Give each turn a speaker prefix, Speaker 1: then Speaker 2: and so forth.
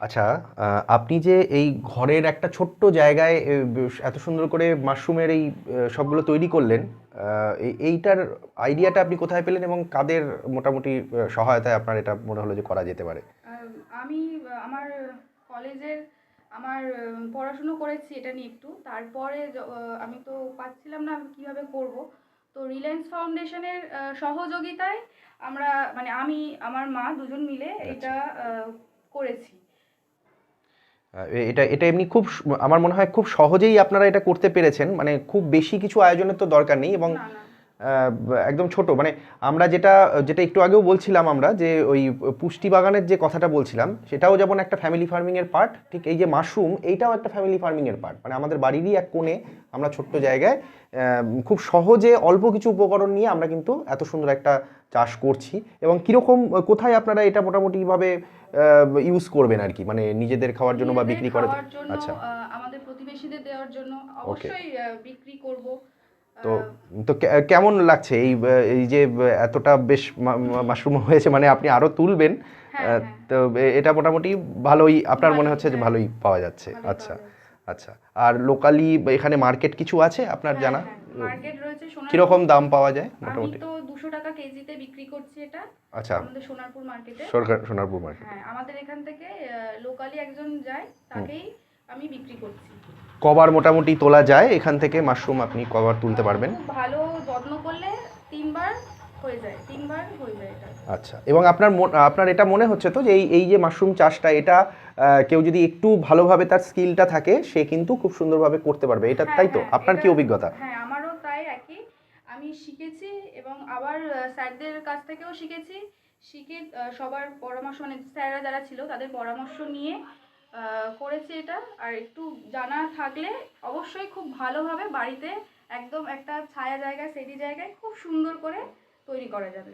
Speaker 1: আচ্ছা, আপনি যে এই ঘরের একটা ছোট্ট জায়গায় এত সুন্দর করে মাশরুমের এই সবগুলো তৈরি করলেন, এইটার আইডিয়াটা আপনি কোথায় পেলেন এবং কাদের মোটামুটি সহায়তায় আপনার এটা মনে হলো যে করা যেতে পারে?
Speaker 2: আমি আমার কলেজের আমার পড়াশুনো করেছি এটা নিয়ে একটু। তারপরে আমি তো পাচ্ছিলাম না আমি কীভাবে করব। তো রিলায়েন্স ফাউন্ডেশনের সহযোগিতায় আমরা মানে আমি আমার মা দুজন মিলে
Speaker 1: আচ্ছা।
Speaker 2: এটা করেছি।
Speaker 1: এটা এটা এমনি খুব আমার মনে হয় খুব সহজেই আপনারা এটা করতে পেরেছেন, মানে খুব বেশি কিছু আয়োজনের তো দরকার নেই এবং
Speaker 2: না, না।
Speaker 1: একদম ছোট, মানে আমরা যেটা যেটা একটু আগেও বলছিলাম আমরা যে ওই পুষ্টি বাগানের যে কথাটা বলছিলাম সেটাও যেমন একটা ফ্যামিলি ফার্মিং এর পার্ট, ঠিক এই যে মাশরুম এইটাও একটা ফ্যামিলি ফার্মিং এর পার্ট। মানে আমাদের বাড়িরই এক কোণে আমরা ছোট্ট জায়গায় খুব সহজে অল্প কিছু উপকরণ নিয়ে আমরা কিন্তু এত সুন্দর একটা চাষ করছি। এবং কীরকম কোথায় আপনারা এটা মোটামুটিভাবে ইউজ করবেন আর কি, মানে নিজেদের খাওয়ার জন্য বা
Speaker 2: নিজেদের
Speaker 1: বিক্রি করে?
Speaker 2: খাওয়ার জন্য,
Speaker 1: আচ্ছা।
Speaker 2: আমাদের প্রতিবেশীদের দেওয়ার জন্য
Speaker 1: ওকে।
Speaker 2: অবশ্যই বিক্রি করব।
Speaker 1: তো
Speaker 2: আহ,
Speaker 1: তো কেমন লাগছে এই এই যে এতটা বেশ মাশরুম হয়েছে, মানে আপনি আরো তুলবেন?
Speaker 2: হ্যাঁ, হ্যাঁ।
Speaker 1: তো এটা মোটামুটি ভালোই আপনার মনে
Speaker 2: ভালোই,
Speaker 1: হচ্ছে যে
Speaker 2: হ্যাঁ।
Speaker 1: ভালোই পাওয়া যাচ্ছে?
Speaker 2: ভালোই
Speaker 1: আচ্ছা।
Speaker 2: পাওয়া যাচ্ছে।
Speaker 1: আচ্ছা। আর লোকালি এখানে মার্কেট কিছু আছে আপনার
Speaker 2: হ্যাঁ,
Speaker 1: জানা?
Speaker 2: হ্যাঁ। মার্কেট রয়েছে সোনারপুর।
Speaker 1: কিরকম দাম পাওয়া যায়
Speaker 2: আমি
Speaker 1: মোটামুটি?
Speaker 2: তো 200 টাকা কেজিতে বিক্রি করছি এটা
Speaker 1: আচ্ছা।
Speaker 2: আমাদের সোনারপুর মার্কেটে।
Speaker 1: সরকার সোনারপুর মার্কেটে।
Speaker 2: হ্যাঁ, আমাদের এখান থেকে লোকালি একজন যায়,
Speaker 1: হুম।
Speaker 2: তাকেই আমি বিক্রি করছি।
Speaker 1: কবার মোটামুটি তোলা যায় এখান থেকে মাশরুম, আপনি কবার তুলতে পারবেন?
Speaker 2: খুব ভালো যত্ন করলে ৩ বার হয়ে যায়। ৩ বার হয়ে যায় এটা।
Speaker 1: আচ্ছা, এবং আপনার আপনার এটা মনে হচ্ছে তো যে এই এই যে মাশরুম চাষটা এটা কেউ যদি একটু ভালোভাবে তার স্কিলটা থাকে সে কিন্তু খুব সুন্দরভাবে করতে পারবে, এটা
Speaker 2: হ্যাঁ,
Speaker 1: তাই তো?
Speaker 2: হ্যাঁ।
Speaker 1: আপনার
Speaker 2: এটা
Speaker 1: কি অভিজ্ঞতা?
Speaker 2: হ্যাঁ, আমারও তাই একই। আমি শিখেছি এবং আবার স্যারদের কাছ থেকেও শিখেছি। শিখে সবার পরামর্শ মানে স্যাররা যারা ছিল তাদের পরামর্শ নিয়ে করেছি এটা। আর একটু জানা থাকলে অবশ্যই খুব ভালোভাবে বাড়িতে একদম একটা ছায়া জায়গায়, সেডি জায়গায় খুব সুন্দর করে তৈরি করা যাবে।